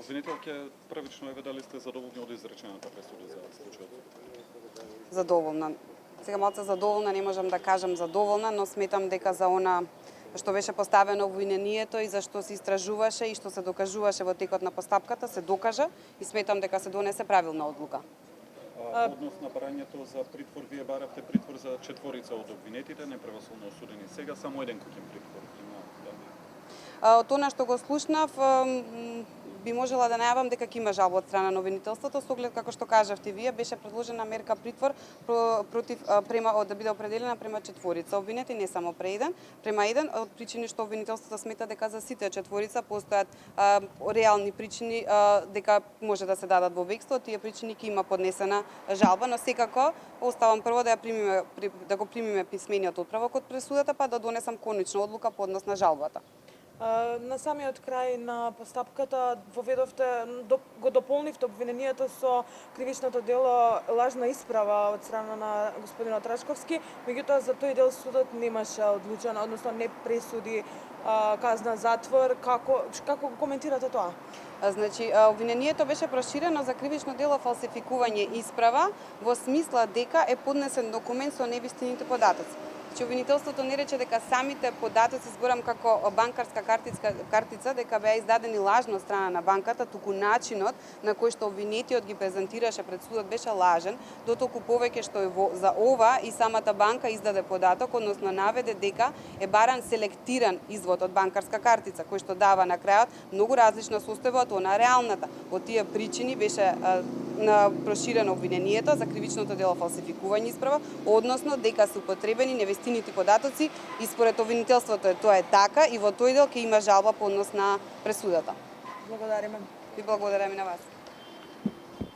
обвинител ќе првично еве дали сте задоволни од изречената пресуда за случајот? Задоволна. Сега малце задоволна, не можам да кажам задоволна, но сметам дека за она што беше поставено во обвинението и за што се истражуваше и што се докажуваше во текот на постапката се докажа и сметам дека се донесе правилна одлука. Во однос на барањето за притвор, вие баравте притвор за четворица од обвинетите, неправосудно осудени. Сега само еден куќен притвор има. Од она што го слушнав, би можела да најавам дека ќе има жалба од страна на обвинителството, со оглед како што кажавте вие, беше предложена мерка притвор против да биде определена према четворица обвинети, не само према еден, од причини што обвинителството смета дека за сите четворица постојат реални причини дека може да се дадат во бегство, тие причини ќе има поднесена жалба, но секако оставам прво да го примиме писмениот отправок од пресудата, па да донесам конечна одлука по однос на жалбата. На самиот крај на постапката го дополнивте обвинението со кривичното дело лажна исправа од страна на господинот Рачковски, меѓутоа за тој дел судот немаше одлучено, односно не пресуди казна затвор. Како го коментирате тоа? Значи, обвинението беше проширено за кривично дело фалсификување исправа во смисла дека е поднесен документ со невистините податоци. Обвинителството не рече дека самите податоци, зборам како банкарска картица, дека беа издадени лажно од страна на банката, туку начинот на кој што обвинетиот ги презентираше пред судот беше лажен, дотолку повеќе што за ова и самата банка издаде податок, односно наведе дека е баран селектиран извод од банкарска картица, кој што дава на крајот многу различна состојба од она реалната. Од тие причини беше проширено обвинението за кривичното дело фалсификување исправа, односно дека се употребени невестините податоци и според обвинителството тоа е така и во тој дел ќе има жалба по однос на пресудата. Благодариме. Ви благодарам и на вас.